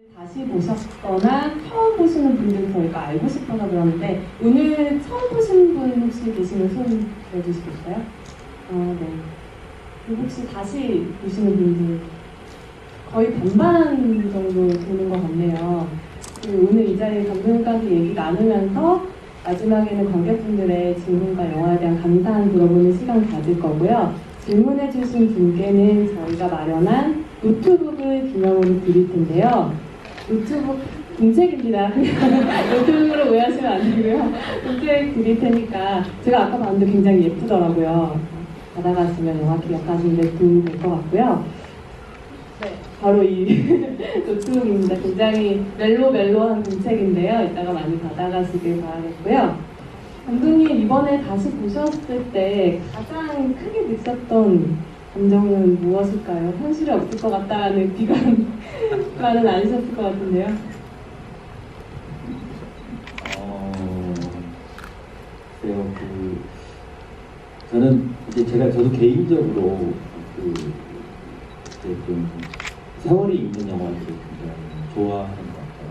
다시 보셨거나 처음 보시는 분들 저희가 알고 싶어서 그러는데 오늘 처음 보신 분 혹시 계시면 손 들어주시겠어요? 네. 그리고 혹시 다시 보시는 분들 거의 반반 정도 되는 것 같네요. 오늘 이 자리에 감독님까지 얘기 나누면서 마지막에는 관객분들의 질문과 영화에 대한 감상 들어보는 시간 가질 거고요. 질문해주신 분께는 저희가 마련한 노트북을 기념으로 드릴 텐데요. 노트북 공책입니다. 노트북으로 오해하시면 안 되고요. 공책 드릴 테니까 제가 아까 봤는데 굉장히 예쁘더라고요. 받아가시면 영화 기억하시는데 도움이 될 것 같고요. 네, 바로 이 노트북입니다. 굉장히 멜로한 공책인데요. 이따가 많이 받아가시길 바라겠고요. 감독님 이번에 다시 보셨을 때 가장 크게 느꼈던 감정은 무엇일까요? 현실이 없을 것 같다는 비관만은 아니셨을 것 같은데요. 저는 이제 저도 개인적으로 이제 좀 세월이 있는 영화를 굉장히 좋아하는 것 같아요.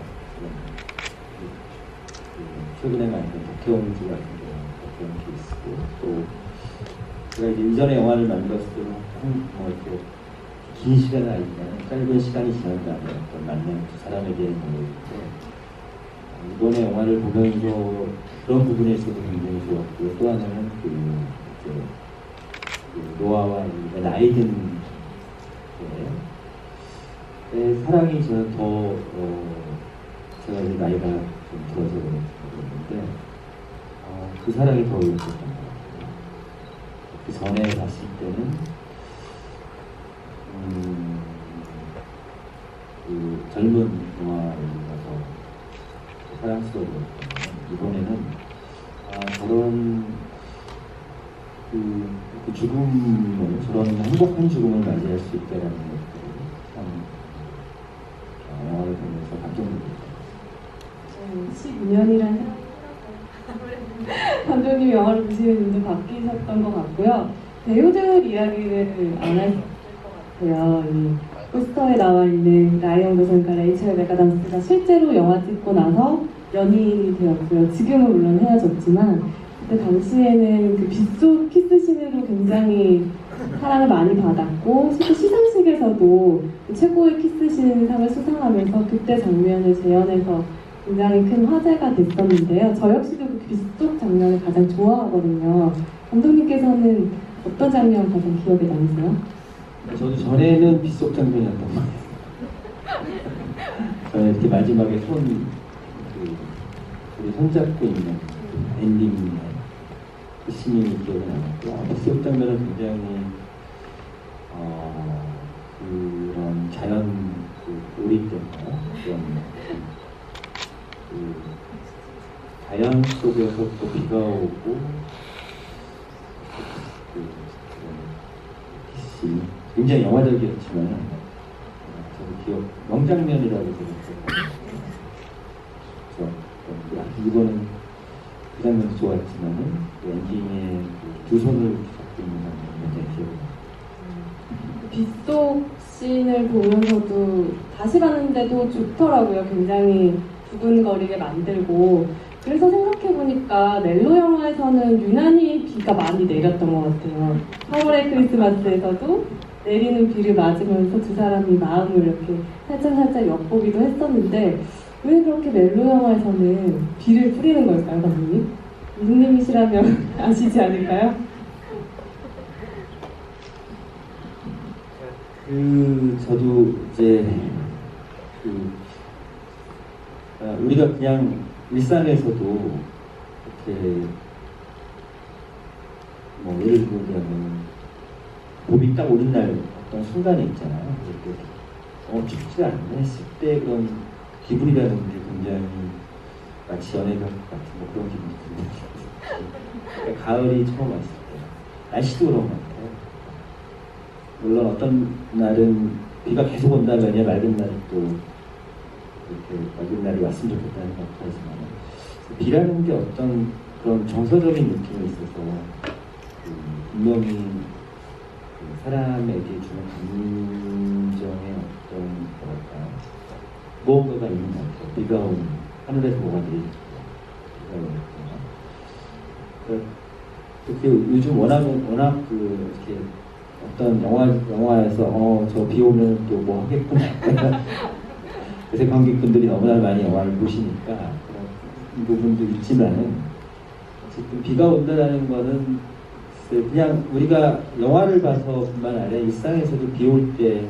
최근에 만든 덕혜옹주 같은 경우 그런 케이스고, 또 제가 이제 이전에 영화를 만들었을 때는 이렇게 긴 시간은 아니지만 짧은 시간이 지난 다음에 어떤 만난 두 사람에 대한 모습인데, 이번에 영화를 보면서 그런 부분에 있어서 굉장히 좋았고요. 또 하나는 노아와 나이 든 사랑이 저는 더 제가 이제 나이가 좀 들어서 그랬는데 그 사랑이 더 있었던 것 같아요. 그 전에 봤을 때는 그 젊은 노아가 더 사랑스러웠거든요. 이번에는 저런 그 죽음을, 저런 행복한 죽음을 맞이할 수 있다는 것들을 참 영화를 보면서 감동적이었어요. 12년이라는 감독님 영화를 보시는 분도 바뀌셨던 것 같고요. 배우들 이야기를 안 할 수 없을 것 같아요. 이 포스터에 나와 있는 라이언 고슬링과 레이첼 맥아담스가 실제로 영화 찍고 나서 연인이 되었고요. 지금은 물론 헤어졌지만 그때 당시에는 그 빗속 키스신으로 굉장히 사랑을 많이 받았고, 실제 시상식에서도 그 최고의 키스신 상을 수상하면서 그때 장면을 재현해서 굉장히 큰 화제가 됐었는데요. 저 역시도 그 빗속 장면을 가장 좋아하거든요. 감독님께서는 어떤 장면 가장 기억에 남으세요? 저도 전에는 빗속 장면이었단 말이에요. 저는 이렇게 마지막에 우리 손잡고 있는 엔딩 그 씬이 기억이 남았고, 빗속 장면은 굉장히 그런 자연 오리때인가요? 그런 자연 속에서 또 비가 오고 씬 굉장히 영화적이었지만 저도 기억 명장면이라고 생각해요. 이거는 그 장면도 좋았지만은 엔딩에 두 손을 잡고 있는 장면이 굉장히 기억이 나요. 빗속 씬을 보면서도 다시 봤는데도 좋더라고요. 굉장히 두근거리게 만들고. 그래서 생각해보니까 멜로 영화에서는 유난히 비가 많이 내렸던 것 같아요. 8월의 크리스마스에서도 내리는 비를 맞으면서 두 사람이 마음을 이렇게 살짝 엿보기도 했었는데, 왜 그렇게 멜로 영화에서는 비를 뿌리는 걸까요, 감독님? 감독님이시라면 아시지 않을까요? 저도 이제 우리가 그냥 일상에서도 이렇게 뭐 예를 들면 봄이 딱 오는 날 어떤 순간이 있잖아요. 이렇게 춥지가 않네 했을 때 그런 기분이라는 게 굉장히 마치 연애가 같은 그런 기분이 들어요. 그러니까 가을이 처음 왔을 때 날씨도 그런 것 같아요. 물론 어떤 날은 비가 계속 온다면 맑은 날은 또 이렇게 맑은 날이 왔으면 좋겠다는 것도 하지만, 비라는 게 어떤 그런 정서적인 느낌이 있어서 분명히 사람에게 주는 감정의 어떤 뭐랄까 무언가가 있는 것 같아요. 비가 오는 하늘에서 뭐가 내리고 비가 오는 그 요즘 워낙 그 이렇게 어떤 영화에서 저 비 오면 또 뭐 하겠구나. 그래서 관객분들이 너무나 많이 영화를 보시니까 그런 이 부분도 있지만은 어쨌든 비가 온다라는 거는 그냥 우리가 영화를 봐서뿐만 아니라 일상에서도 비 올 때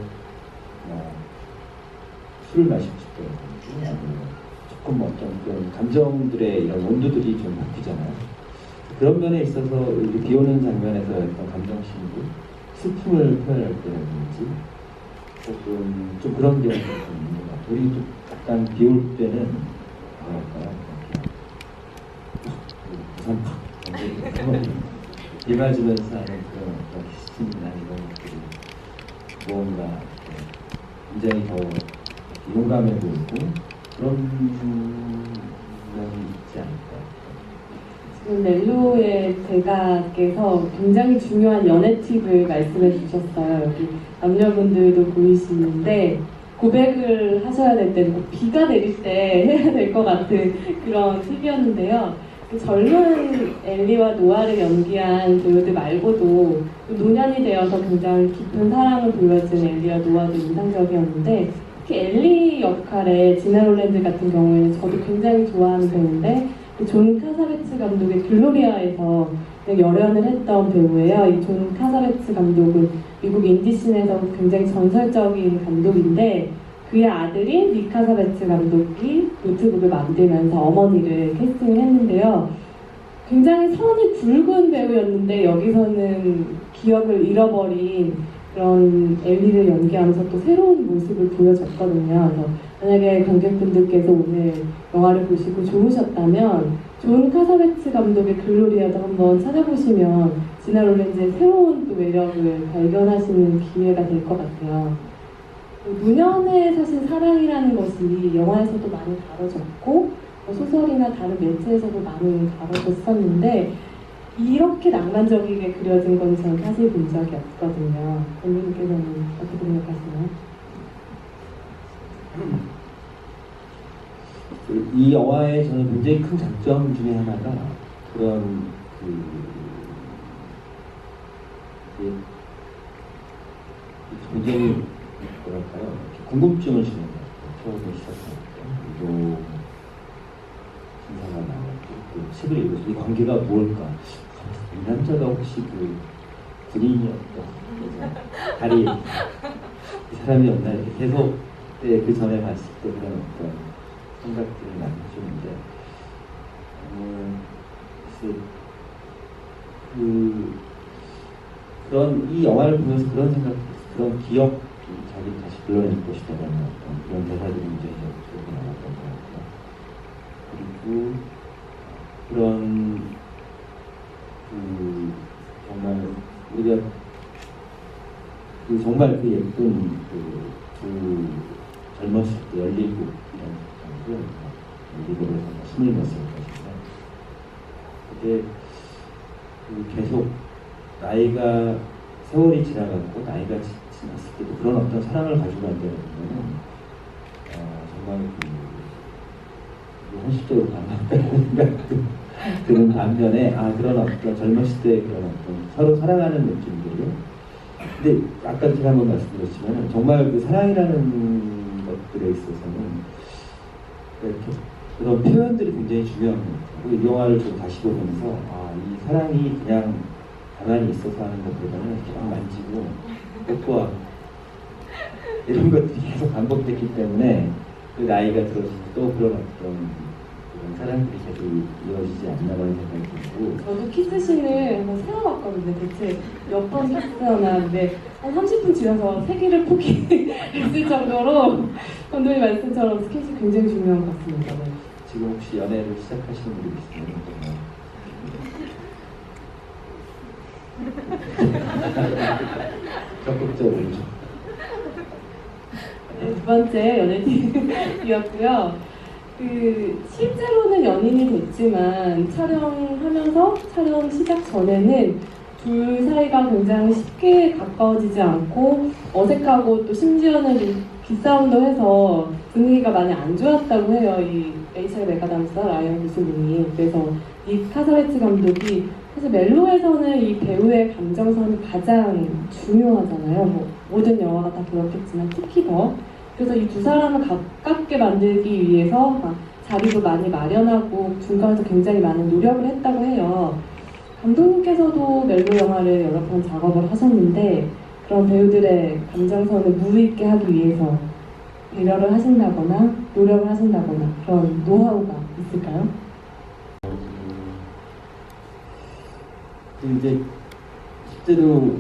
술을 마시고 싶다든지 아니면 조금 어떤 그런 감정들의 이런 온도들이 좀 바뀌잖아요. 그런 면에 있어서 비 오는 장면에서 어떤 감정심도 슬픔을 표현할 때라든지 조금 좀 그런 경우가 좀 있는 것 같아요. 우리 약간 비 올 때는 뭐랄까요? 부산 비 맞으면서 하는 그런 어떤 기스팅이나 이런 것들이 무언가 굉장히 더 용감해 보이고 그런 면이 있지 않을까. 지금 넬로의 대가께서 굉장히 중요한 연애 팁을 말씀해 주셨어요. 여기 남녀분들도 보이시는데 고백을 하셔야 될 때는 꼭 비가 내릴 때 해야 될 것 같은 그런 팁이었는데요. 그 젊은 엘리와 노아를 연기한 배우들 말고도 노년이 되어서 굉장히 깊은 사랑을 보여준 엘리와 노아도 인상적이었는데 특히 엘리 역할의 지나 롤랜드 같은 경우에는 저도 굉장히 좋아하는 배우인데 존 카사베츠 감독의 글로리아에서 열연을 했던 배우예요. 이 존 카사베츠 감독은 미국 인디씬에서 굉장히 전설적인 감독인데 그의 아들인 닉 카사베츠 감독이 노트북을 만들면서 어머니를 캐스팅을 했는데요. 굉장히 선이 굵은 배우였는데 여기서는 기억을 잃어버린 그런 엘리를 연기하면서 또 새로운 모습을 보여줬거든요. 그래서 만약에 관객분들께서 오늘 영화를 보시고 좋으셨다면 존 카사베츠 감독의 글로리아도 한번 찾아보시면 지나 롤랜드의 새로운 또 매력을 발견하시는 기회가 될 것 같아요. 노년의 사실 사랑이라는 것이 영화에서도 많이 다뤄졌고 소설이나 다른 매체에서도 많이 다뤄졌었는데 이렇게 낭만적이게 그려진 건 저는 사실 본 적이 없거든요. 선생님께서는 어떻게 생각하시나요? 이 영화의 저는 굉장히 큰 장점 중에 하나가 그런 굉장히 뭐랄까요 궁금증을 주는 것 같아요. 처음에 시작할 때 유도 신사가 나오고 그 책을 읽어서 이 관계가 무엇일까? 이 남자가 혹시 그 군인이었던 다리 이 사람이었나 이렇게 계속 그 전에 봤을 때 그런 어떤 생각들을 많이 해주는데 그런 이 영화를 보면서 그런 생각, 그런 기억이 자기 다시 불러낼 것이다라는 어떤 그런 대사들이 굉장히 기억에 남았던 것 같고요. 그리고 그런 정말 우리가 정말 그 예쁜 두 젊었을 때 17이라는 장면 미국에서 20몇 살 것인데 그게 계속 나이가 세월이 지나갔고 나이가 지났을 때도 그런 어떤 사랑을 가지고 간다는 거는 정말 현실적으로 가능하다는 생각도 드는 반면에 그런 어떤 젊었을 때 그런 어떤 서로 사랑하는 느낌들이 근데 아까 제가 한번 말씀드렸지만 정말 그 사랑이라는 것들에 있어서는 이렇게 그런 표현들이 굉장히 중요한 것 같아요. 이 영화를 좀 다시 보면서 이 사랑이 그냥 가만히 있어서 하는 것보다는 이렇게 막 만지고 뽀뽀하고 이런 것들이 계속 반복됐기 때문에 그 나이가 들어서 또 그런 어떤 그런 사랑들이 계속 이어지지 않나라는 생각이 들고 저도 키스신을 한번 세워봤거든요. 대체 몇 번 키스하나 근데 한 30분 지나서 세기를 포기했을 정도로 감독님 말씀처럼 스케치 굉장히 중요한 것 같습니다. 네. 지금 혹시 연애를 시작하시는 분이 있으면 적극적으로 네, 두 번째 연애팀이었고요. 실제로는 연인이 됐지만 촬영하면서 촬영 시작 전에는 둘 사이가 굉장히 쉽게 가까워지지 않고 어색하고 또 심지어는 기싸움도 해서 분위기가 많이 안 좋았다고 해요. 이 레이첼 메가담스와 라이언 고슬링이. 그래서 이 카사베츠 감독이 사실 멜로에서는 이 배우의 감정선이 가장 중요하잖아요. 뭐 모든 영화가 다 그렇겠지만 특히 더. 그래서 이 두 사람을 가깝게 만들기 위해서 막 자리도 많이 마련하고 중간에서 굉장히 많은 노력을 했다고 해요. 감독님께서도 멜로 영화를 여러 번 작업을 하셨는데 그런 배우들의 감정선을 무르익게 하기 위해서 배려를 하신다거나 노력을 하신다거나 그런 노하우가 있을까요? 이제 실제로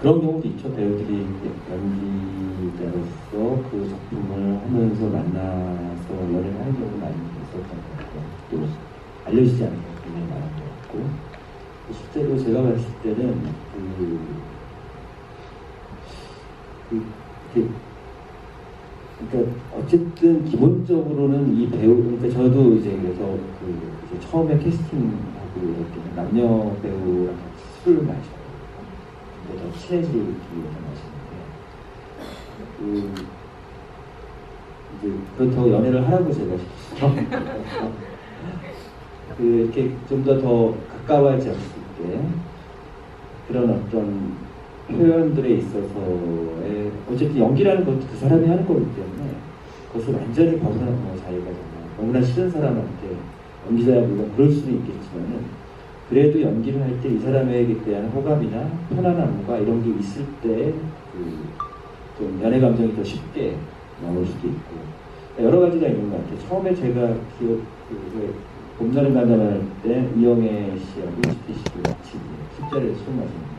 그런 경우도 있죠. 배우들이 연기자로서 그 작품을 하면서 만나서 연애를 하는 경우도 많이 있었던 것 같고 또 알려지지 않은 경우도 굉장히 많은 것 같고 실제로 제가 봤을 때는 그러니까 어쨌든 기본적으로는 이 배우 그러니까 저도 이제 그래서 이제 처음에 캐스팅하고 이렇게 남녀 배우랑 같이 술을 마셔요. 근데 더 친해지기 위해서 마시는데 이제 그렇다고 연애를 하라고 제가 시켰어요. 이렇게 좀 더 가까워지지 않을 수 있게 그런 어떤 표현들에 있어서의 어쨌든 연기라는 것도 그 사람이 하는 거기 때문에 그것을 완전히 벗어나는 거 자기가 정말 너무나 싫은 사람한테 연기자야 물론 그럴 수는 있겠지만은 그래도 연기를 할 때 이 사람에게 대한 호감이나 편안함과 이런 게 있을 때 좀 연애 감정이 더 쉽게 나올 수도 있고 여러 가지가 있는 것 같아요. 처음에 제가 봄날은 간다만 할 때 이영애 씨하고 이시태 씨도 같이 술자리에서 술 마셨는데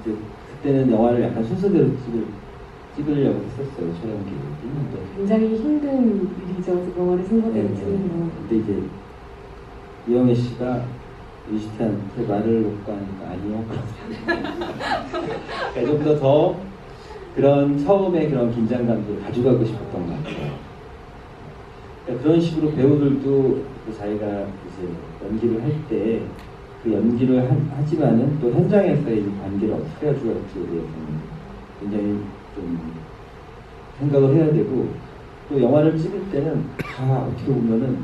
이제 그때는 영화를 약간 순서대로 찍으려고 했었어요. 촬영 계획이. 굉장히 힘든 일이죠. 영화를 순서대로 네, 찍는 거. 근데 이제 이영애 씨가 이시태한테 말을 놓고 하니까 아니요. 그러니까 좀 더 그런 처음에 그런 긴장감들을 가져가고 싶었던 것 같아요. 그러니까 그런 식으로 배우들도 자기가 이제 연기를 할 때 그 연기를 하지만은 또 현장에서의 이 관계를 어떻게 가져갈지에 대해서는 굉장히 좀 생각을 해야 되고 또 영화를 찍을 때는 다 어떻게 보면은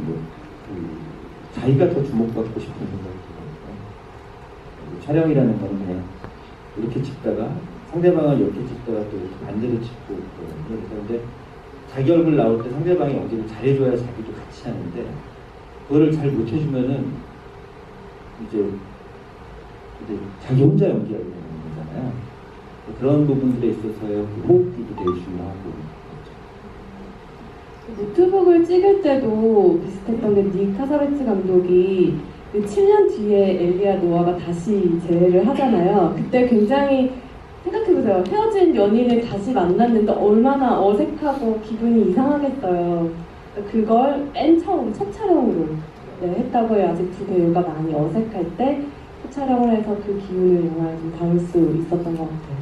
자기가 더 주목받고 싶은 생각이 들어요. 촬영이라는 거는 그냥 이렇게 찍다가 상대방을 이렇게 찍다가 또 이렇게 반대로 찍고 그런데 자기 얼굴 나올 때 상대방이 연기를 잘해줘야 자기도 같이 하는데 그거를 잘 못해주면은 이제 자기 혼자 연기하게 되는 거잖아요. 그런 부분들에 있어서의 호흡기도 되게 중요하고. 노트북을 찍을 때도 비슷했던 게 닉 카사베츠 감독이 7년 뒤에 엘리아 노아가 다시 재회를 하잖아요. 그때 굉장히 생각해보세요. 헤어진 연인을 다시 만났는데 얼마나 어색하고 기분이 이상하겠어요. 그걸 맨 처음 첫 촬영으로 했다고 해요. 아직 두 배우가 많이 어색할 때 첫 촬영을 해서 그 기운을 영화에 좀 담을 수 있었던 것 같아요.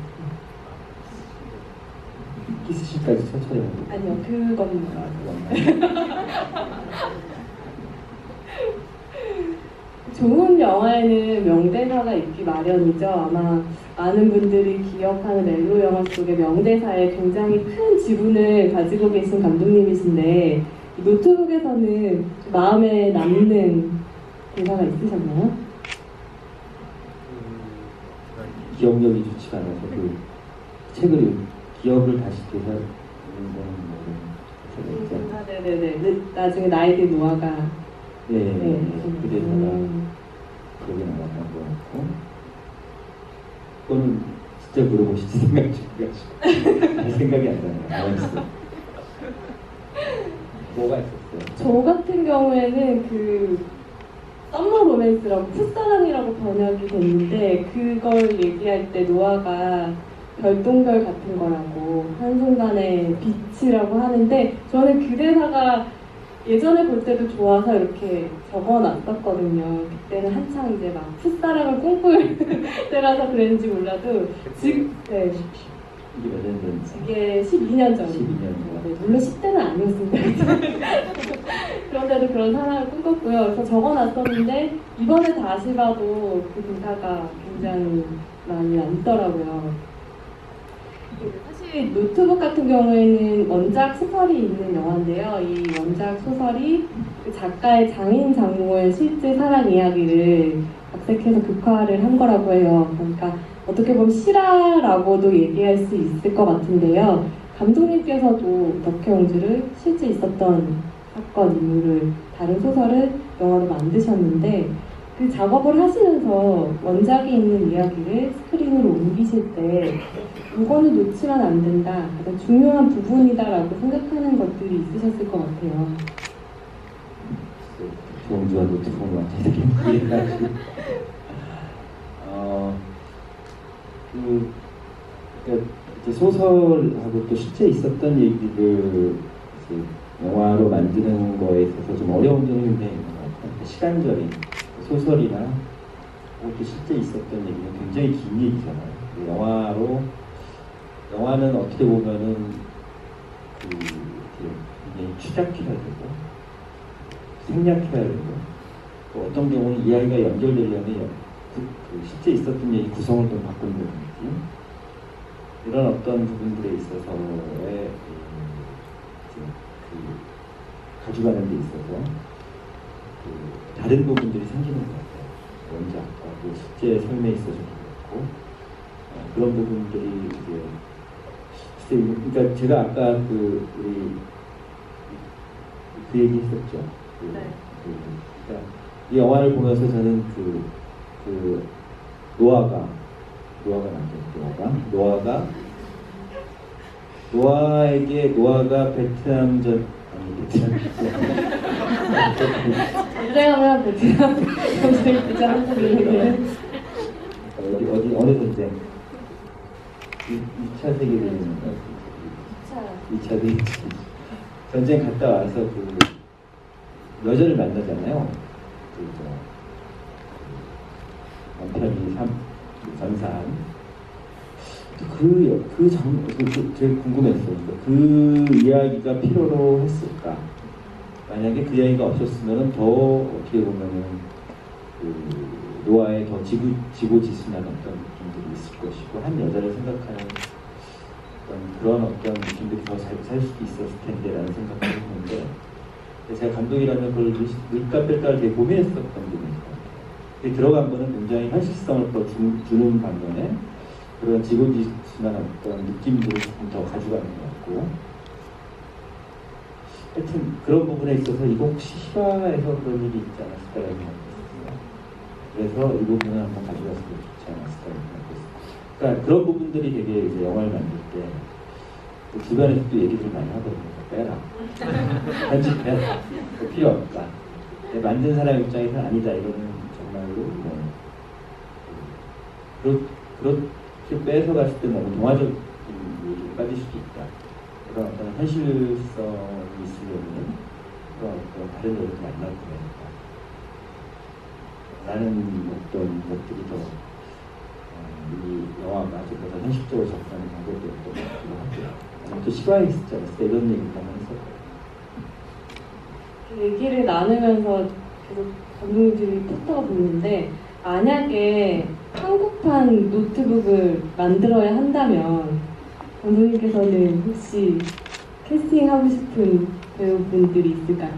키스신까지 천천히 하고. 아니요, 그건 말하죠. 좋은 영화에는 명대사가 있기 마련이죠. 아마 많은 분들이 기억하는 멜로 영화 속의 명대사에 굉장히 큰 지분을 가지고 계신 감독님이신데 이 노트북에서는 마음에 남는 대사가 있으셨나요? 기억력이 좋지가 않아서 그 책을 기억을 다시 되살리는 거는 네네네. 나중에 나이들 노아가 네, 그 대사가 기억에 남았던 것 같고 그거는 진짜 물어보시지 생각 중이가지고 생각이 안 나요. 가만있어. 뭐가 있었어요? 저 같은 경우에는 그 썸머 로맨스라고 풋사랑이라고 번역이 됐는데 그걸 얘기할 때 노아가 별똥별 같은 거라고 한순간에 빛이라고 하는데 저는 그 대사가 예전에 볼 때도 좋아서 이렇게 적어놨었거든요. 그때는 한창 이제 막 풋사랑을 꿈꿀 때라서 그랬는지 몰라도 지금 네. 이게 몇 년 전인지? 이게 12년 전. 12년 전. 네, 물론 10대는 아니었습니다. 그런데도 그런 사랑을 꿈꿨고요. 그래서 적어놨었는데 이번에 다시 봐도 그 대사가 굉장히 많이 남더라고요. 사실 노트북 같은 경우에는 원작 소설이 있는 영화인데요. 이 원작 소설이 그 작가의 장인 장모의 실제 살아 이야기를 각색해서 극화를 한 거라고 해요. 그러니까 어떻게 보면 실화라고도 얘기할 수 있을 것 같은데요. 감독님께서도 덕혜옹주를 실제 있었던 사건 인물을 다룬 소설을 영화로 만드셨는데 그 작업을 하시면서 원작이 있는 이야기를 스크린으로 옮기실 때 이거는 놓치면 안 된다, 가장 중요한 부분이다라고 생각하는 것들이 있으셨을 것 같아요. 덕혜옹주와 노트북은 완전히 다른 그러니까 이제 소설하고 또 실제 있었던 얘기를 이제 영화로 만드는 거에 있어서 좀 어려운 점이 굉장히 있는 것 같아요. 시간적인 소설이나 또 실제 있었던 얘기는 굉장히 긴 얘기잖아요. 영화는 어떻게 보면은 굉장히 추적해야 되고 생략해야 되고 또 어떤 경우는 이야기가 연결되려면 그 실제 있었던 얘기 구성을 좀 바꾼다든지 이런 어떤 부분들에 있어서의 가져가는 데 있어서 다른 부분들이 생기는 것 같아요. 원작과 또 실제 삶에 있어서도 그렇고 그런 부분들이 이제 그러니까 제가 아까 우리 그 얘기 했었죠. 그러니까 이 영화를 보면서 저는 노아가 베트남전 전쟁하면 베트남 전쟁 기자 한국인데 어느 전쟁? 2차 세계대전인가? 2차 세계대전 전쟁 갔다 와서 그 여자를 만나잖아요. 남편이 전사한 되게 궁금했어요. 그 이야기가 필요로 했을까? 만약에 그 이야기가 없었으면 더 어떻게 보면은 노아의 더 지고지순한 어떤 느낌들이 있을 것이고 한 여자를 생각하는 그런 어떤 느낌들이 더 잘 살 수도 있었을 텐데라는 생각을 했는데 제가 감독이라면 그걸 넣을까 뺄까를 되게 고민했었던 부분이에요. 들어간 거는 굉장히 현실성을 더 주는 반면에 그런 지고지순한 어떤 느낌들을 조금 더 가져가는 것 같고 하여튼 그런 부분에 있어서 이거 혹시 실화에서 그런 일이 있지 않았을까라는 생각이 있었어요. 그래서 이 부분을 한번 가져갔으면 좋지 않았을까라는 생각이 있었어요. 그러니까 그런 부분들이 되게 이제 영화를 만들 때 주변에서도 얘기를 많이 하거든요. 빼라. 편집해라. 필요 없다. 만든 사람 입장에서는 아니다. 이거는 정말로 그렇게 뺏어갔을 때 너무 동화적인 얘기를 빠질 수도 있다. 그런 어떤 현실성이 있으려면 그런 어떤 다른 여자를 만나고 해야 된다. 라는 어떤 것들이 이 영화가 좀 더 현실적으로 접근하는 방법이었던 것 같기도 하고요. 또 실화에 있었지 않았을까 이런 얘기를 한번 했었거든요. 얘기를 나누면서 계속 감독님들이 포터가 보이는데 만약에 한국판 노트북을 만들어야 한다면 감독님께서는 혹시 캐스팅하고 싶은 배우분들이 있을까요?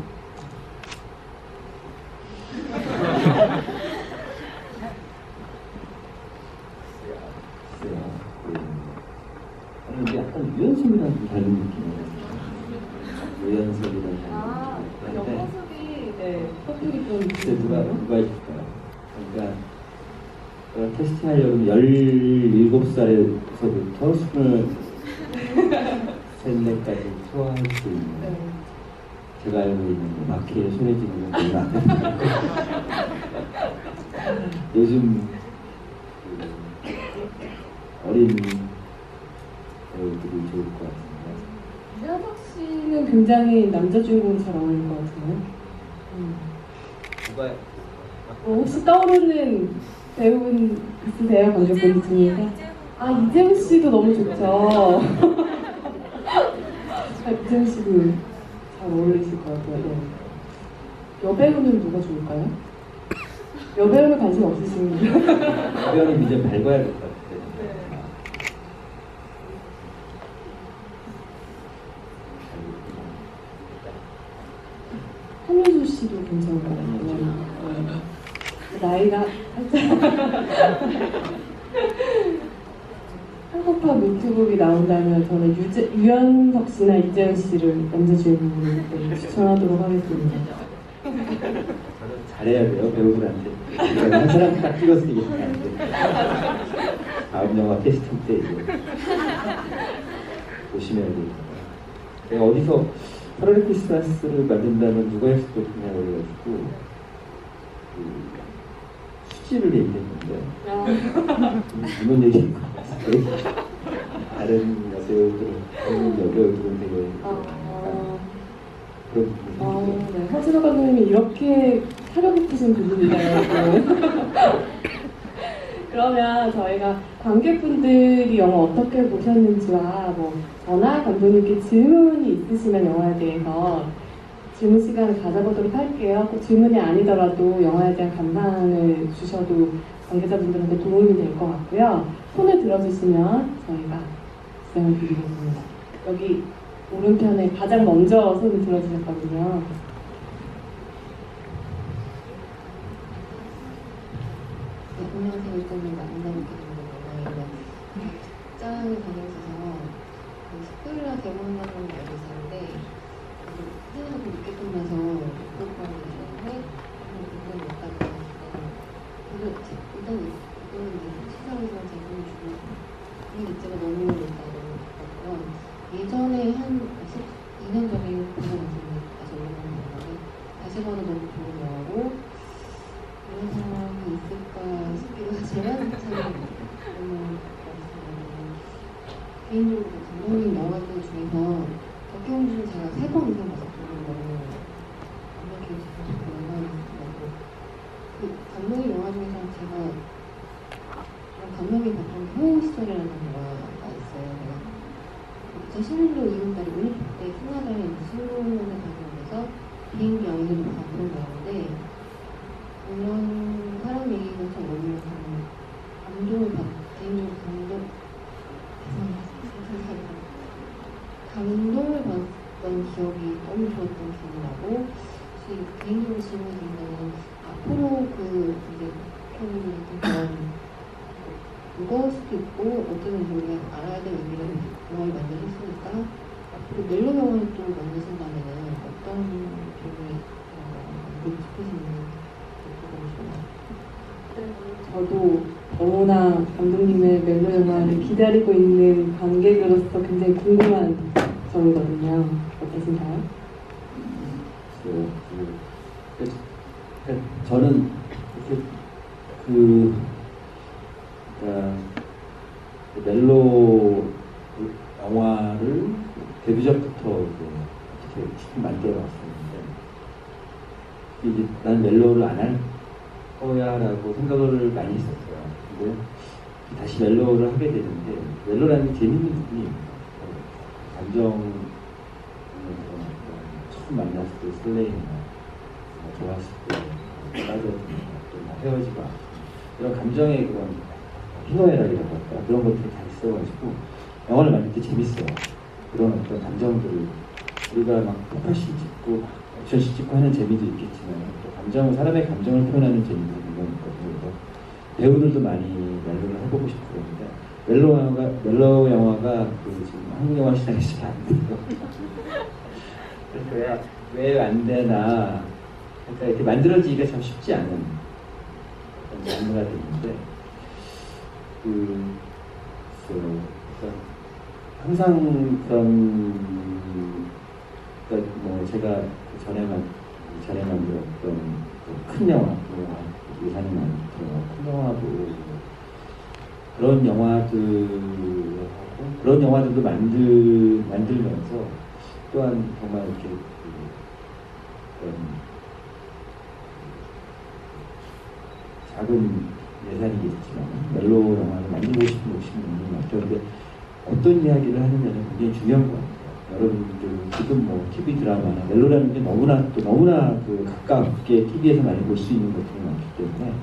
근데 약간 유연석이랑 좀 다른 느낌이에요. 유연석이랑 다른 느낌인데 옆모습이 커플이 좀 글쎄 누가 있을까요? 그러니까 캐스팅하려면 17살에서부터 23까지 소화할 수 있는 제가 알고 있는 마키의 손예진은 별로 안 됩니다. 요즘 어린 배우들이 좋을 것 같은데 이하석 씨는 굉장히 남자 주인공이 잘 어울릴 것 같은데 누가 혹시 떠오르는 배우분 있으세요? 관객분 중에서? 이재훈 씨도 너무 좋죠. 이재훈 씨도 잘 어울리실 것 같아요. 네. 여배우는 누가 좋을까요? 여배우는 관심 없으신가요? 여배우는 이제 밝아야 될 것 같아요. 씨도 괜찮은 것 같고요. 나이가 한국팝 노트북이 나온다면 저는 유연석 씨나 이재현 씨를 남자 주인공으로 추천하도록 하겠습니다. 저는 잘해야 돼요, 배우들한테. 한 사람 딱 찍어서 얘기하면 안 돼. 다음 영화 캐스팅 때 이제 보시면 돼요. 내가 어디서 8월의 크리스마스를 만든다면 누가 했을 것 같냐 그래가지고 수지를 얘기했는데 이런 얘기인 것 같아요. 다른 여배우들은 여배우들은 되게 그런 부분이 네. 허진호 감독님이 이렇게 사려 깊으신 분이잖아요. 그러면 저희가 관객분들이 영화 어떻게 보셨는지와 뭐 저나 감독님께 질문이 있으시면 영화에 대해서 질문 시간을 가져보도록 할게요. 꼭 질문이 아니더라도 영화에 대한 감상을 주셔도 관계자분들한테 도움이 될 것 같고요. 손을 들어주시면 저희가 진행을 드리겠습니다. 여기 오른편에 가장 먼저 손을 들어주셨거든요. 네, 안녕하세요. 일단은 만나뵙게 된 거예요. 극장에 다녀오셔서 스포일러 개봉한다는 걸 알고 있었는데 생각보다 좀 늦게 끝나서 부끄럽게 되셨는데 부끄러움 못 가고 일단 이거는 시상에서 제공을 주고 이 자체가 너무 좋다고 예전에 한 2년 전에 보고 나서 다시 올라가는 영화인데 다시 봐도 너무 좋은 영화고 이런 상황이 있을까 싶기도 하지만 참 너무 개인적으로 감독님 영화들 중에서 덕혜옹주를 제가 3번 이상 봤었거든요. 아마 기억이 잘 영화였고 그 감독님 영화 중에서 제가 감독이 봤던 호응 시절이라는 영화가 있어요. 2011년 2월달에 올림픽 때 캐나다에 수련을 다녀오면서 비행기 여행을 봤던 영화인데 그런 사람 얘기가 참 너무 감동을 받았던 기억이 너무 좋았던 기억이 나고 혹시 개인적으로 질문 드리면 앞으로 그 이제 표현이 그런 무거울 수도 있고 어쩌면 우리가 알아야 될 의미를 영화를 만드셨으니까 앞으로 멜로 영화를 또 만드신다면은 어떤 종류의 만들고 싶으신지 저도 너무나 감독님의 멜로 영화를 기다리고 있는 관객으로서 굉장히 궁금한 점이거든요. 어떠신가요? 저는 이렇게 멜로 영화를 데뷔작부터 이렇게 쭉 만들어 왔었는데 이제 난 멜로를 안 할 거야라고 생각을 많이 했었어요. 근데 다시 멜로를 하게 되는데 멜로라는 게 재밌는 부분이 감정 처음 만났을 때 설레임이나 좋았을 때 빠져드는 또 헤어지고 이런 감정의 그런 희노애락이라고 할까 그런 것들이 다 있어가지고 영화를 만들 때 재밌어요. 그런 어떤 감정들을 우리가 막 폭발씩 찍고 액션씩 찍고 하는 재미도 있겠지만 또 감정을 사람의 감정을 표현하는 재미도 있거든요. 그래서 배우들도 많이 멜로를 해보고 싶고 그러는데 멜로 영화가 그 지금 한국 영화 시장에서 잘 안 돼요. 그래서 왜 안 되나 그러니까 이렇게 만들어지기가 참 쉽지 않은 그런 장르가 되는데 그러니까 항상 그러니까 뭐 제가 전에 만들었던 큰 영화, 예산이 많은 큰 영화도 그런 영화들도 만들면서 또한 정말 이렇게 그런 작은 예산이겠지만 멜로 영화를 만들고 싶은 욕심이 있는 것 같아요. 근데 어떤 이야기를 하느냐는 굉장히 중요한 것 같아요. 여러분들 지금 뭐 TV 드라마나 멜로라는 게 너무나 그 가깝게 TV에서 많이 볼 수 있는 것들이 많기 때문에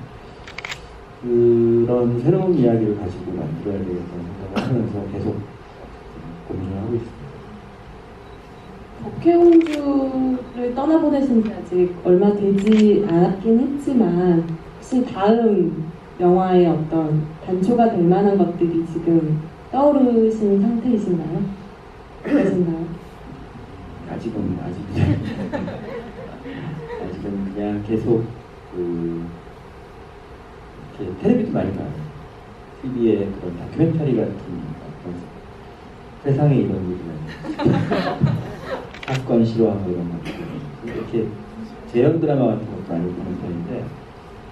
그런 새로운 이야기를 가지고 만들어야 되겠다는 생각을 하면서 계속 고민을 하고 있습니다. 덕혜옹주를 떠나보내신 지 아직 얼마 되지 않았긴 했지만 혹시 다음 영화의 어떤 단초가 될 만한 것들이 지금 떠오르시는 상태이신가요? 어떠신가요? 아직은 그냥 계속 이렇게 텔레비도 많이 봐요. TV에 그런 다큐멘터리 같은 어떤 세상에 이런 일이나 사건 실화하고 이런 것들 이렇게 재형 드라마 같은 것도 많이 보는 편인데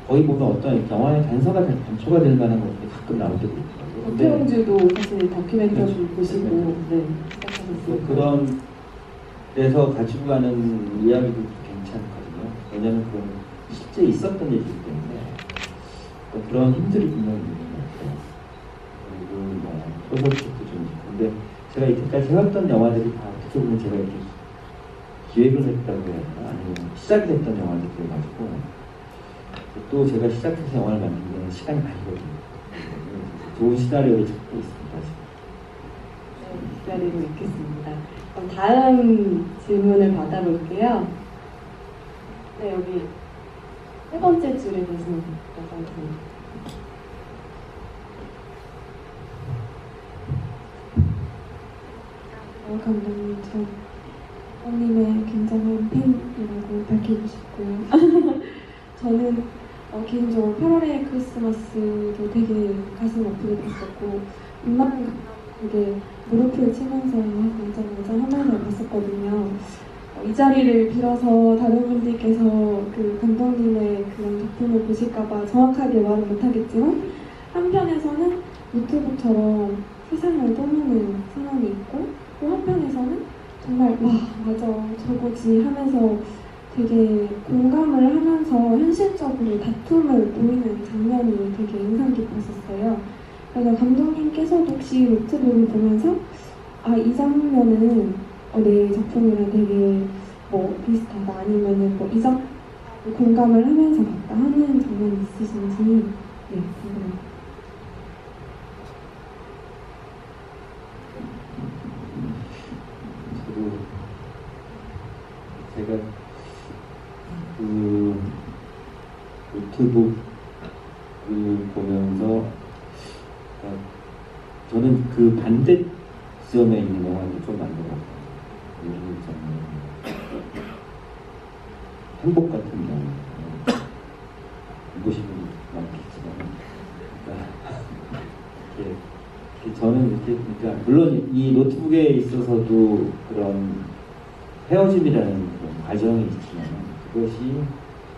거기 보면 어떤 영화의 단초가 될 만한 것들이 가끔 나올 때도 있더라고요. 덕혜옹주도 사실 다큐멘터리 그렇죠. 보시고 시작하셨어요. 그런 데서 가지고 가는 이야기도 괜찮거든요. 왜냐하면 그건 실제 있었던 일이기 때문에 그런 힘들이 분명히 있는 것 같아요. 그리고 뭐 소설책도 좀 있고 근데 제가 이때까지 해왔던 영화들이 다 어떻게 보면 제가 이렇게 기획을 했다고 해야 되나 아니면 시작이 됐던 영화들이 가지고 또 제가 시작해서 영화를 만든 데는 시간이 많이 걸려요. 좋은 시나리오를 찾고 있습니다. 지금. 기다리고 있겠습니다. 그럼 다음 질문을 받아볼게요. 네, 여기 세 번째 줄에 계신 여성분. 감독님, 저 언님의 굉장한 팬이라고 밝히고 싶고요. 저는 개인적으로 8월의 크리스마스도 되게 가슴 아프게 봤었고 웬만한 그게 무릎을 치면서 하면서 봤었거든요. 이 자리를 빌어서 다른 분들께서 그 감독님의 그런 작품을 보실까봐 정확하게 말은 못하겠지만 한편에서는 노트북처럼 세상을 떠나는 상황이 있고 또 한편에서는 정말 와 맞아 저거지 하면서 되게 공감을 하면서 현실적으로 다툼을 보이는 장면이 되게 인상 깊었었어요. 그래서 감독님께서도 혹시 노트북을 보면서 아 이 장면은 내 작품이랑 되게 뭐 비슷하다 아니면은 뭐 이 장면 공감을 하면서 봤다 하는 장면이 있으신지 네 궁금해요. 저도 제가 그 노트북을 보면서 저는 그 반대점에 있는 영화를 좀 만들었어요. 예를 들자면 행복 같은 영화 보시면 많겠지만 이렇게 저는 이렇게 그러니까 물론 이 노트북에 있어서도 그런 헤어짐이라는 그런 과정이 있지만 그것이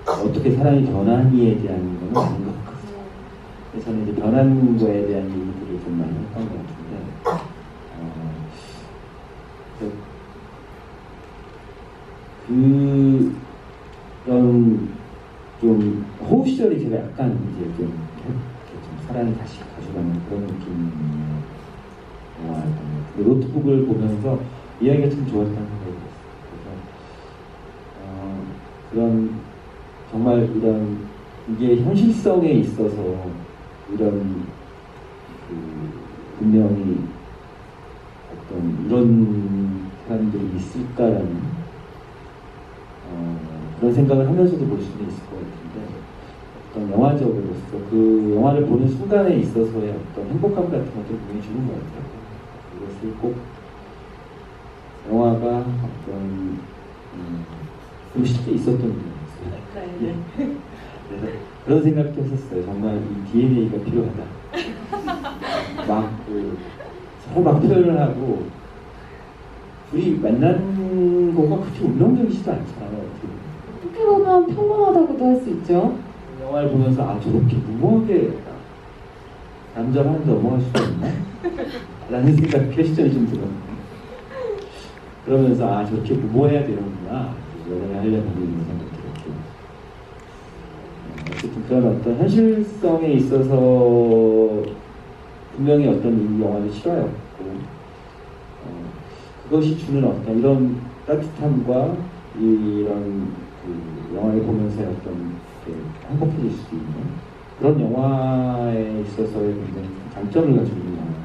어떻게 사람이 변하니에 대한 건 아닌 것 같거든요. 그래서 저는 이제 변하는 거에 대한 얘기들을 좀 많이 했던 것 같은데 그런 좀 호흡 시절이 제가 약간 이제 좀 사랑이 다시 가져가는 그런 느낌의 영화였거든요. 그 노트북을 보면서 이야기가 참 좋았다는 생각이 들었어요. 그래서 그런 정말 이런 이게 현실성에 있어서 이런 분명히 어떤 이런 사람들이 있을까라는 그런 생각을 하면서도 볼 수는 있을 것 같은데 어떤 영화적으로서 그 영화를 보는 순간에 있어서의 어떤 행복감 같은 것들을 분명히 주는 것 같아요. 그것을 꼭 영화가 어떤 좀 실제 있었던 일이었어요. 네. 그래서 그런 생각도 했었어요. 정말 이 DNA가 필요하다. 서로 막 표현을 하고 둘이 만난 거가 그렇게 운명적이지도 않잖아요. 어떻게 보면 평범하다고도 할 수 있죠. 영화를 보면서 아 저렇게 무모하게 남자가 하는데 넘어갈 수가 있나? 라는 생각이 시점이 좀 들었는데 그러면서 아 저렇게 무모해야 되는구나 연애를 하려면 이런 생각이 들었고 어쨌든 그런 어떤 현실성에 있어서 분명히 어떤 이 영화는 실화였고 그것이 주는 어떤 이런 따뜻함과 이런 그 영화를 보면서의 어떤 행복해질 수 있는 그런 영화에 있어서의 굉장히 장점을 가지고 있는 영화인 것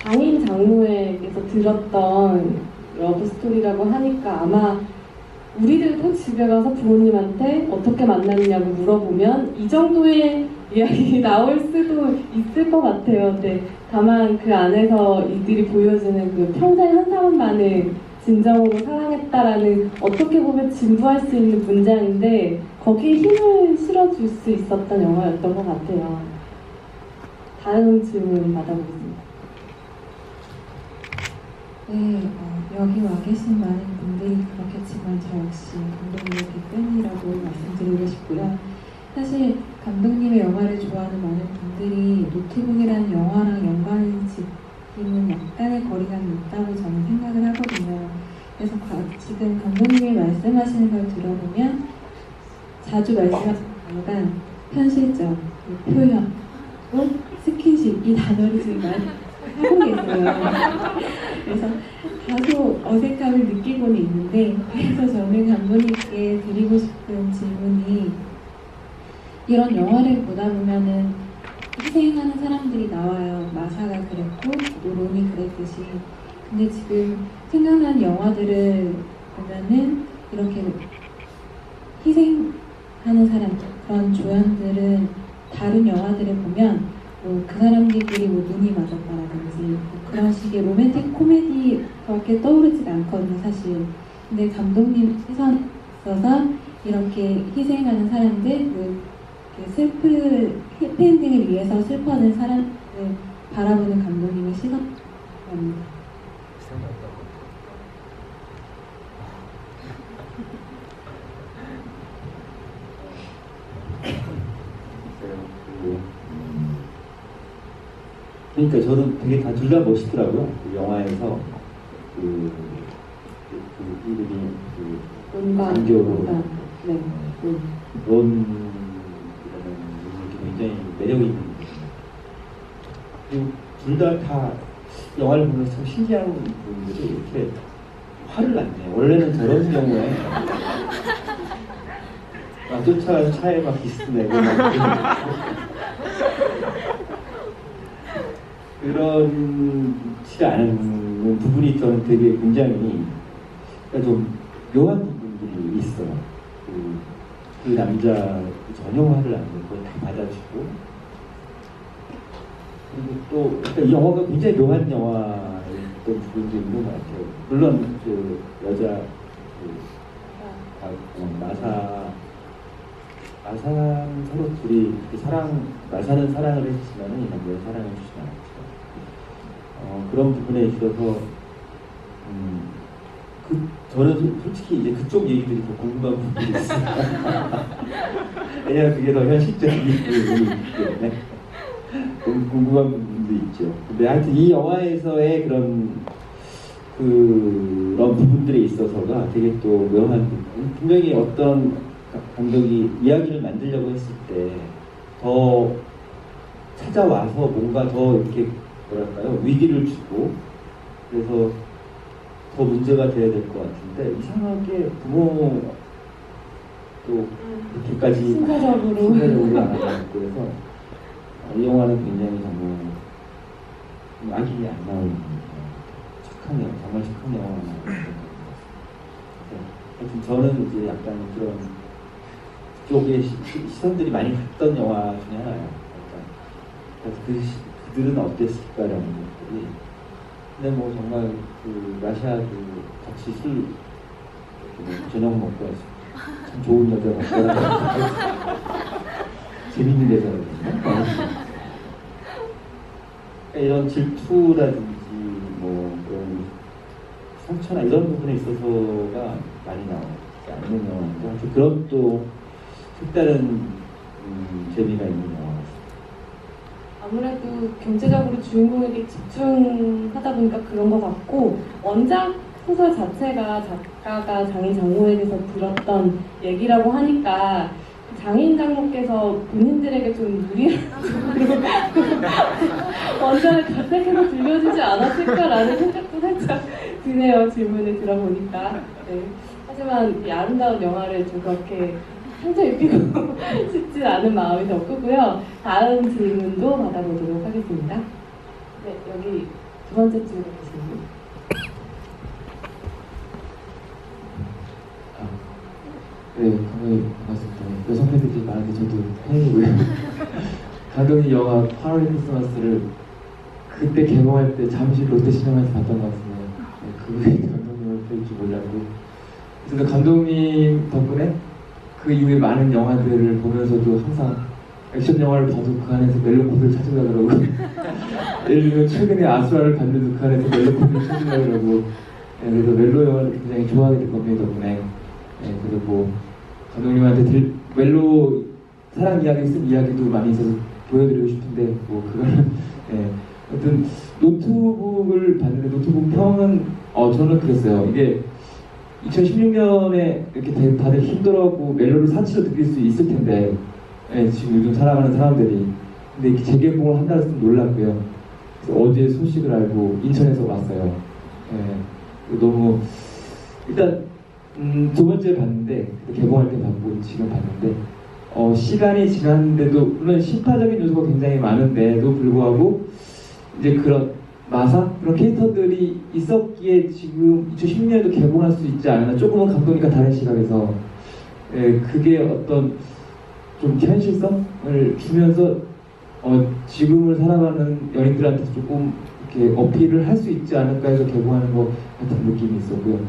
같아요. 장인 장모에게서 들었던 러브 스토리라고 하니까 아마 우리들도 집에 가서 부모님한테 어떻게 만났냐고 물어보면 이 정도의 이야기 나올 수도 있을 것 같아요. 네. 다만 그 안에서 이들이 보여주는 그 평생 한 사람만을 진정으로 사랑했다라는 어떻게 보면 진부할 수 있는 문장인데 거기에 힘을 실어줄 수 있었던 영화였던 것 같아요. 다음 질문 받아보겠습니다. 네, 여기 와 계신 많은 분들이 그렇겠지만 저 역시 감독님의 팬이라고 말씀드리고 싶고요. 사실 감독님의 영화를 좋아하는 많은 분들이 노트북이라는 영화랑 연관을 짓기는 약간의 거리감이 있다고 저는 생각을 하거든요. 그래서 지금 감독님이 말씀하시는 걸 들어보면 자주 말씀하시는 단어가 현실적, 표현, 스킨십 이 단어를 지금 많이 하고 계세요. 그래서 다소 어색함을 느끼고는 있는데 그래서 저는 감독님께 드리고 싶은 질문이 이런 영화를 보다 보면은 희생하는 사람들이 나와요. 마사가 그랬고 또 론이 그랬듯이. 근데 지금 생각나는 영화들을 보면은 이렇게 희생하는 사람 그런 조연들은 다른 영화들을 보면 그 사람들끼리 눈이 맞았다라든지 그런 식의 로맨틱 코미디밖에 떠오르지가 않거든요, 사실. 근데 감독님 시선 있어서 이렇게 희생하는 사람들, 해피엔딩을 위해서 슬퍼하는 사람을 바라보는 감독님의 시선입니다. 그러니까 저는 되게 둘 다 멋있더라고요. 그 영화에서 이름이 강교로 네. 론이라는 인물이 굉장히 매력 있는 그리고 둘 다 영화를 보면서 참 신기한 분들이 이렇게 화를 안 내요. 원래는 저런 경우에 막 쫓아가서 차에 막 기스내고 그렇지 않은 부분이 저는 되게 굉장히 좀 묘한 부분들이 있어요. 그 남자 전혀 화를 안 내고 다 받아주고 그리고 또 그러니까 이 영화가 굉장히 묘한 영화였던 부분도 있는 것 같아요. 물론 그 여자 마사는 서로 둘이 마사는 사랑을 했지만은 이 남자는 사랑을 주지 않았죠. 그런 부분에 있어서 저는 솔직히 이제 그쪽 얘기들이 더 궁금한 부분이 있어요. 왜냐하면 그게 더 현실적인 부분이 있기 때문에 궁금한 부분도 있죠. 근데 하여튼 이 영화에서의 그런 부분들에 있어서가 되게 또 묘한 부분. 분명히 어떤 감독이 이야기를 만들려고 했을 때 더 찾아와서 뭔가 더 이렇게 뭐랄까요 위기를 주고 그래서 더 문제가 돼야 될 것 같은데 이상하게 부모도 그렇게까지 순서적으로 안 하고 그래서 이 영화는 굉장히 정말 악인이 안 나오는 착한 영화, 정말 착한 영화가 하여튼 저는 이제 약간 그런 쪽에 시선들이 많이 갔던 영화 중에 하나예요. 그래서 그들은 어땠을까라는 것들이. 근데 뭐 정말 그 라샤도 같이 술 저녁 먹고 참 좋은 여자가 재밌는 여자거든요. 이런 질투라든지 뭐 그런 상처나 이런 부분에 있어서가 많이 나오지 않는 영화인데 아무튼 그런 또 색다른 재미가 있는 영화 같습니다. 아무래도 경제적으로 주인공에게 집중하다 보니까 그런 것 같고 원작 소설 자체가 작가가 장인 장모에게서 들었던 얘기라고 하니까 장인 장모께서 본인들에게 좀 유리한 원작을 각색해서 들려주지 않았을까라는 생각도 살짝 드네요. 질문을 들어보니까. 네. 하지만 이 아름다운 영화를 좀 그렇게 상처 입히고 싶지 않은 마음이 더 크고요. 다음 질문도 받아보도록 하겠습니다. 네, 여기 두 번째 줄에 계시나요? 네, 감독님 반갑습니다. 여성 팬들이 많은데 저도 팬이고요. 감독님 영화 8월의 크리스마스를 그때 개봉할 때 잠시 롯데시네마에서 봤던 것 같은데 그게 감독님을 뵐 줄 몰랐고 그래서 감독님 덕분에 그 이후에 많은 영화들을 보면서도 항상 액션 영화를 봐도 그 안에서 멜로코드를 찾으려 그러고 예를 들면 최근에 아수라를 봤는데도 그 안에서 멜로코드를 찾으려 그러고 그래서 멜로 영화를 굉장히 좋아하게 된 겁니다 덕분에 그래서 뭐 감독님한테 멜로 사랑 이야기 쓴 이야기도 많이 있어서 보여드리고 싶은데 뭐 그거는 하여튼 노트북을 봤는데 노트북 평은 저는 그랬어요. 이게 2016년에 이렇게 다들 힘들어하고 멜로를 사치로 느낄 수 있을 텐데 지금 요즘 살아가는 사람들이 근데 이렇게 재개봉을 한다고 해서 놀랐고요. 그래서 어제 소식을 알고 인천에서 왔어요. 너무 일단 두 번째 봤는데 개봉할 때 봤고 지금 봤는데 시간이 지났는데도 물론 심파적인 요소가 굉장히 많은데도 불구하고 이제 그런 마사 그런 캐릭터들이 있었기에 지금 2016년에도 개봉할 수 있지 않나 조금은 감독님과 다른 시각에서 그게 어떤 좀 현실성을 주면서 지금을 살아가는 연인들한테 조금 이렇게 어필을 할 수 있지 않을까 해서 개봉하는 것 같은 느낌이 있었고요.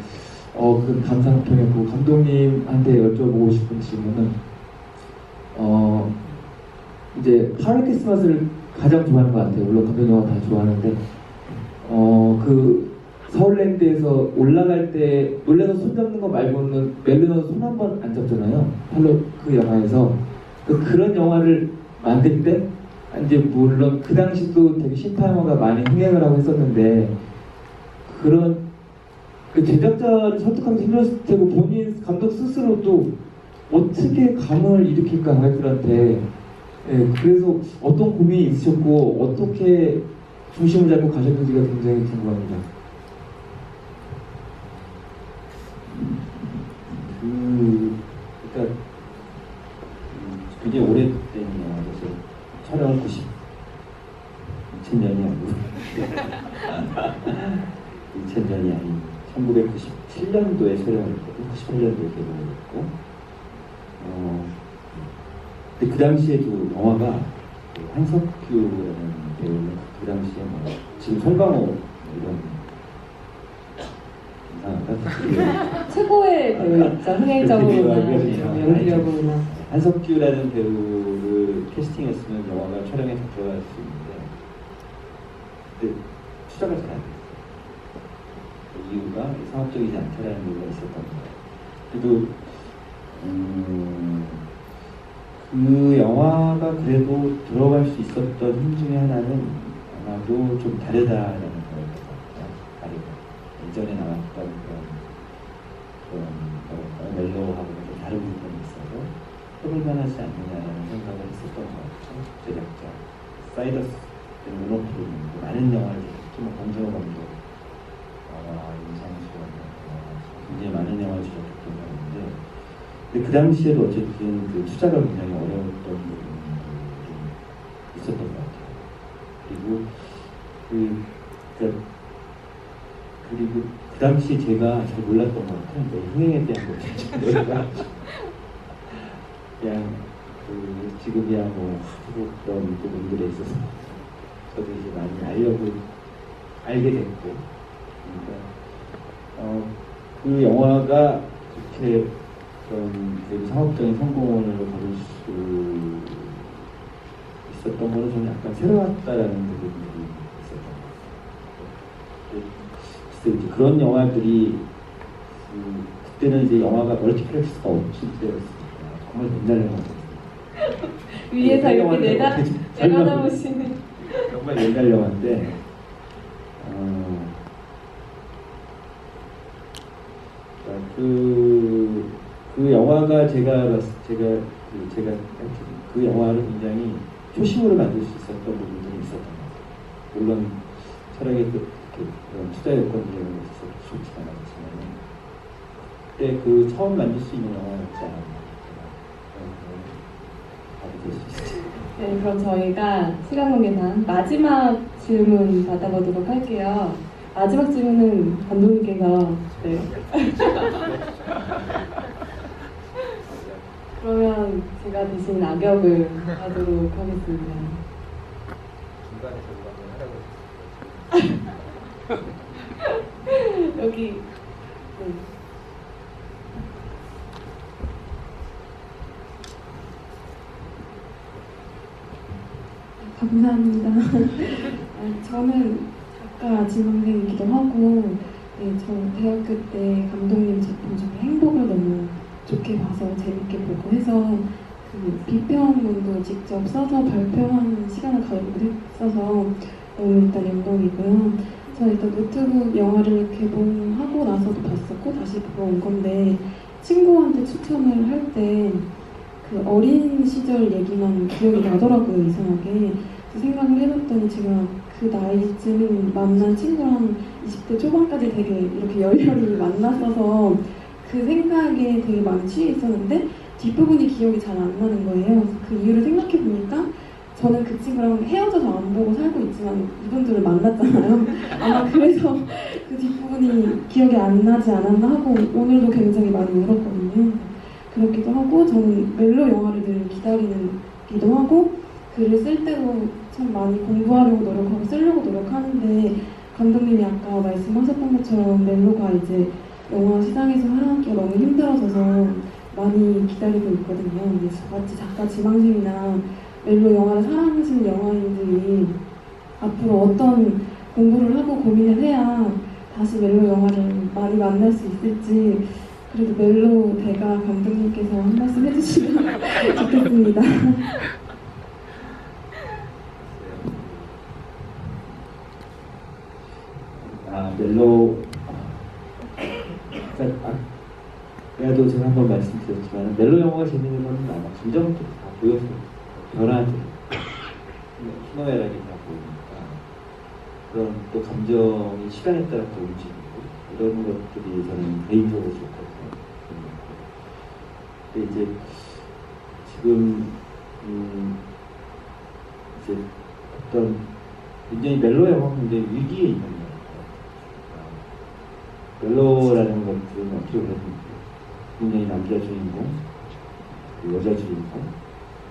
그 감사한 편이었고 감독님한테 여쭤보고 싶은 질문은 이제 8월 크리스마스를 가장 좋아하는 것 같아요. 물론 감독 영화 다 좋아하는데 그 서울랜드에서 올라갈 때 놀래서 손 잡는 거 말고는 멜로는 손 한 번 안 잡잖아요. 팔로 그 영화에서 그런 영화를 만들 때 이제 물론 그 당시도 되게 신파 영화가 많이 흥행을 하고 했었는데 그런 그 제작자를 설득하기 힘들었을 테고 본인 감독 스스로도 어떻게 감을 일으킬까 관객들한테 그래서 어떤 고민이 있으셨고 어떻게 중심을 잡고 가셨는지가 굉장히 궁금합니다. 그러니까 굉장히 오래된 영화죠. 촬영은 2000년이 아니고 2000년이 아닌 1997년도에 촬영을 했거든요. 98년도에 개봉을 했고 근데 그 당시에도 영화가 한석규라는 배우는 그 당시에 뭐 지금 설광호 이런 최고의 배우였죠. 흥행적으로나 연기력으로나. 한석규라는 배우를 캐스팅했으면 영화가 촬영에 다 들어갈 수 있는데 근데 투자가 잘 안 됐어요. 그 이유가 상업적이지 않다라는 이유가 있었던 거예요. 그래도 그 영화가 그래도 들어갈 수 있었던 힘 중에 하나는 아마도 좀 다르다라는 거였던 것 같아요. 다르다. 예전에 나왔던 그런 멜로하고는 좀 다른 부분이 있어서 해볼만 하지 않느냐라는 생각을 했었던 것 같아요. 제작자 사이더스 문호프로 많은 영화를 특히 뭐 권정호 감독 임상수 굉장히 많은 영화를 제작했던 사람인데 근데 그 당시에도 어쨌든 그 투자가 굉장히 어려웠던 부분이 좀 있었던 것 같아요. 그리고 그 당시 제가 잘 몰랐던 것 같아요. 흥행에 대한 것들 그냥 지금이야 뭐 그런 부분들에 있어서 저도 이제 많이 알게 됐고 그러니까 그 영화가 그렇게 그런 상업적인 성공을 거둘 수 있었던 거는 저는 약간 새로웠다라는 부분들이 있었던 것 같아요. 글쎄 이제 그런 영화들이 그때는 이제 영화가 멀티플렉스가 없을 때였으니까 정말 옛날 영화였어요. 위에서 이렇게 내려다보시는 정말 옛날 영화인데 그 영화가 제가 그 영화를 굉장히 초심으로 만들 수 있었던 부분들이 있었던 것 같아요. 물론 철학의 그런 투자 요건들에 있어서 좋지 않았지만 그때 처음 만들 수 있는 영화였지 않았나 될 수 있을지. 네, 그럼 저희가 시간 관계상 마지막 질문 받아보도록 할게요. 마지막 질문은 감독님께서 네. 그러면 제가 대신 악역을 하도록 하겠습니다. 중간에 저거 한번 하라고. 여기 네. 감사합니다. 저는 작가 지망생이기도 하고, 네, 저 대학교 때 감독님 작품 중에 행복을 너무 좋게 봐서 재밌게 보고 해서 그 비평문도 직접 써서 발표하는 시간을 가지고 했어서 너무 일단 영광이고요. 저 일단 노트북 영화를 개봉하고 나서도 봤었고 다시 보러 온 건데 친구한테 추천을 할 때 그 어린 시절 얘기만 기억이 나더라고요, 이상하게. 그래서 생각을 해봤더니 제가 그 나이쯤 만난 친구랑 20대 초반까지 되게 이렇게 열렬히 만났어서 그 생각에 되게 많이 취해 있었는데 뒷부분이 기억이 잘 안 나는 거예요. 그래서 그 이유를 생각해 보니까 저는 그 친구랑 헤어져서 안 보고 살고 있지만 이분들을 만났잖아요. 아마 그래서 그 뒷부분이 기억이 안 나지 않았나 하고 오늘도 굉장히 많이 울었거든요. 그렇기도 하고 저는 멜로 영화를 늘 기다리기도 하고 글을 쓸 때도 참 많이 공부하려고 노력하고 쓰려고 노력하는데 감독님이 아까 말씀하셨던 것처럼 멜로가 이제 영화 시장에서 하기가 너무 힘들어져서 많이 기다리고 있거든요. 근데 저같이 작가 지망생이나 멜로 영화를 사랑하시는 영화인들이 앞으로 어떤 공부를 하고 고민을 해야 다시 멜로 영화를 많이 만날 수 있을지 그래도 멜로 대가 감독님께서 한 말씀 해주시면 좋겠습니다. 멜로 아까도 제가 한번 말씀드렸지만 멜로 영화가 재밌는 건 아마 감정도 다 보여서 변화도 희노애락이 다 보이니까 그런 또 감정이 시간에 따라 또 움직이고 이런 것들이 저는 개인적으로 좋거든요. 근데 이제 지금 이제 어떤 굉장히 멜로 영화가 굉장히 위기에 있는 거예요. 멜로라는 것들은 어떻게 보면 굉장히 남자 주인공, 여자 주인공,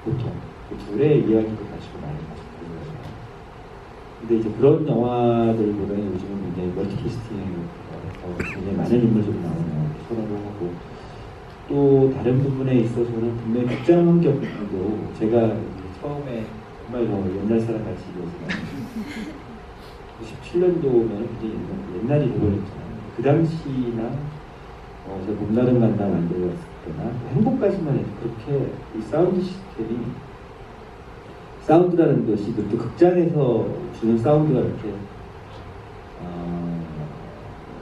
보통 그 둘의 이야기를 가지고 많이 가지고 있어요. 근데 이제 그런 영화들보다는 요즘은 굉장히 멀티캐스팅에서 굉장히 많은 인물들이 나오는 영화를 선호를 하고 또 다른 부분에 있어서는 분명히 극장 환경도 제가 처음에 정말 옛날 사람 같이 얘기하지만 97년도면 굉장히 옛날이 되버렸잖아요. 그 당시나 제가 봄날은 간다 만들었을 때나 행복까지만 해도 그렇게 이 사운드 시스템이 사운드라는 것이 또 극장에서 주는 사운드가 이렇게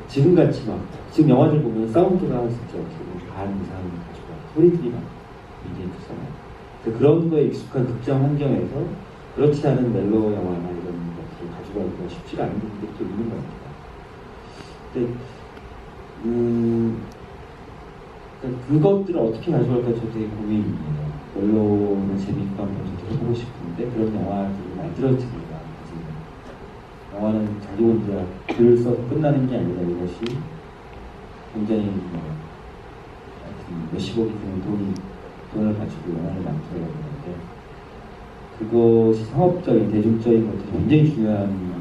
지금같이 막 지금 영화들 보면 사운드가 진짜 어떻게 보면 반 이상 가지고 소리들이 막 굉장히 크잖아요. 그런 거에 익숙한 극장 환경에서 그렇지 않은 멜로 영화나 이런 것들을 가져가기가 쉽지가 않은 부분들이 또 있는 것 같아요. 근데 그것들을 어떻게 가져갈까 저도 되게 고민입니다. 멜로는 재밌고 한번 저도 해보고 싶은데 그런 영화들이 만들어집니다. 영화는 자기 혼자 글을 써서 끝나는 게 아니라 이것이 굉장히 몇십억이 드는 돈을 가지고 영화를 만들어야 되는데 그것이 상업적인 대중적인 것들이 굉장히 중요한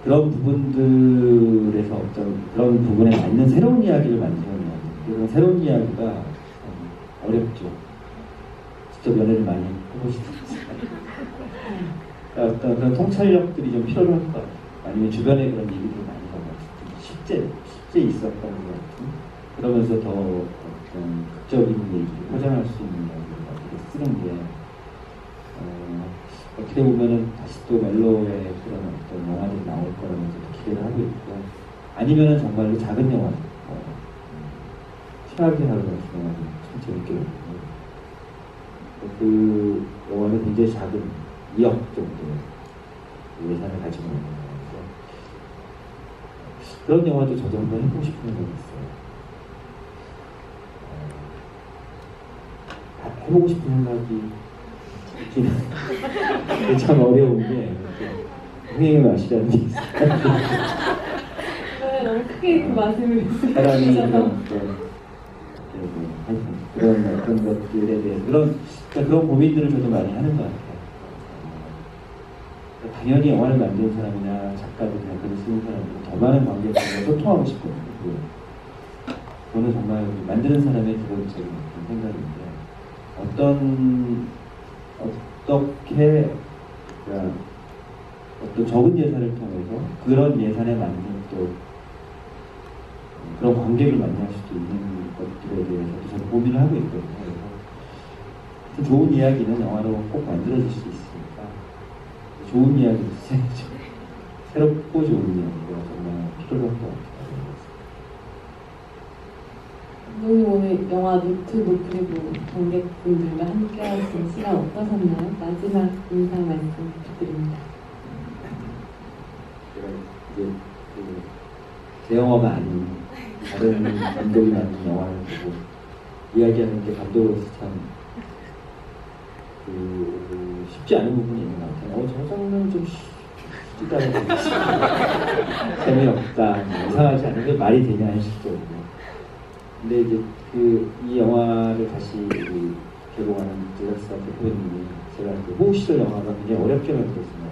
그런 부분들에서 어떤 그런 부분에 맞는 새로운 이야기를 만드는 이야기. 그런 새로운 이야기가 어렵죠. 직접 연애를 많이 해보시든지. 어떤 그런 통찰력들이 좀 필요할 것 같아요. 아니면 주변에 그런 얘기들을 많이 하고 실제 있었던 것 같은 그러면서 더 어떤 극적인 얘기를 포장할 수 있는 이야기를 어떻게 쓰는 게 어떻게 보면은 다시 또 멜로의 그런 어떤 영화들이 나올 거라면서 기대를 하고 있고 아니면은 정말로 작은 영화 최악의 하루 같은 영화를 참 재밌게 보고 그 영화는 굉장히 작은 2억 정도의 예산을 가지고 있는 영화라서 그런 영화도 저도 한번 해보고 싶은 게 있어요. 해보고 싶은 생각이 있긴 한데 참 어려운 게 흥행의 맛이라는 게 있어요. 네, 너무 크게 그 말씀을 사람이 해주셔서 그런 어떤 것들에 대해 그런 고민들을 저도 많이 하는 것 같아요. 당연히 영화를 만드는 사람이나 작가들이나 글을 쓰는 사람들은 더 많은 관객들과 소통하고 싶거든요. 저는 정말 만드는 사람의 기본적인 어떤 생각인데 어떻게 그러니까 어떤 적은 예산을 통해서 그런 예산에 맞는 또 그런 관객을 만날 수도 있는 것들에 대해서도 저는 고민을 하고 있거든요. 그래서 좋은 이야기는 영화로 꼭 만들어질 수 있으니까 좋은 이야기, 새롭고 좋은 이야기가 정말 필요할 것 같아요. 감독님 오늘 영화 노트북 그리고 관객분들과 함께 하신 시간 어떠셨나요? 마지막 인사 말씀 부탁드립니다. 제가 이제 제 영화가 아닌 다른 감독이 만든 영화를 보고 이야기하는 게 감독으로서 참 쉽지 않은 부분이 있는 것 같아요. 저 장면은 좀 쉽지도 않고 재미없다, 이상하지 않은 게 말이 되냐 하실 거거든요. 근데 이제 이 영화를 다시 개봉하는 제작사 대표님이 제가 호흡시절 영화가 굉장히 어렵게 만들었습니다.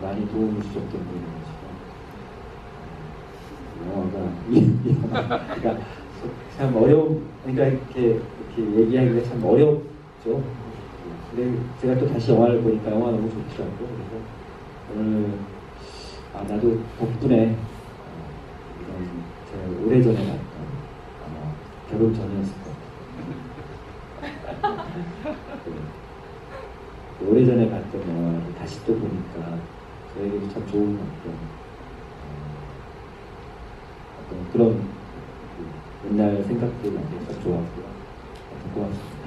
많이 도움을 주셨던 분이가지고 영화가 그러니까 참 그러니까 이렇게 얘기하기가 참 어렵죠. 근데 제가 또 다시 영화를 보니까 영화 너무 좋더라고요. 그래서 오늘 나도 덕분에 이런 제가 오래전에 봤던 결혼 전이었을 것 같아요. 오래전에 봤던 영화를 다시 또 보니까 저에게 참 좋은 어떤 그런 옛날 생각들이 나서 좋았고요. 고맙습니다.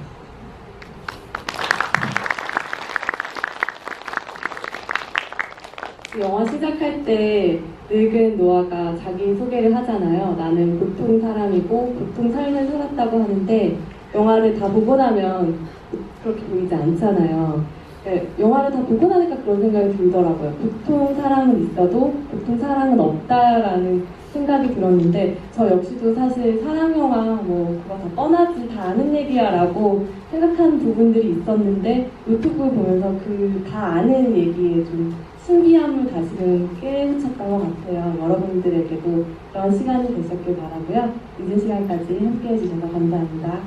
영화 시작할 때 늙은 노아가 자기 소개를 하잖아요. 나는 보통 사람이고 보통 삶을 살았다고 하는데 영화를 다 보고 나면 그렇게 보이지 않잖아요. 영화를 다 보고 나니까 그런 생각이 들더라고요. 보통 사람은 있어도 보통 사람은 없다라는 생각이 들었는데 저 역시도 사실 사랑 영화 그거 다 뻔하지 다 아는 얘기야라고 생각하는 부분들이 있었는데 노트북을 보면서 그 다 아는 얘기에 좀 신기함을 다시금 깨우쳤던 것 같아요. 여러분들에게도 그런 시간이 되셨길 바라고요. 늦은 시간까지 함께해 주셔서 감사합니다.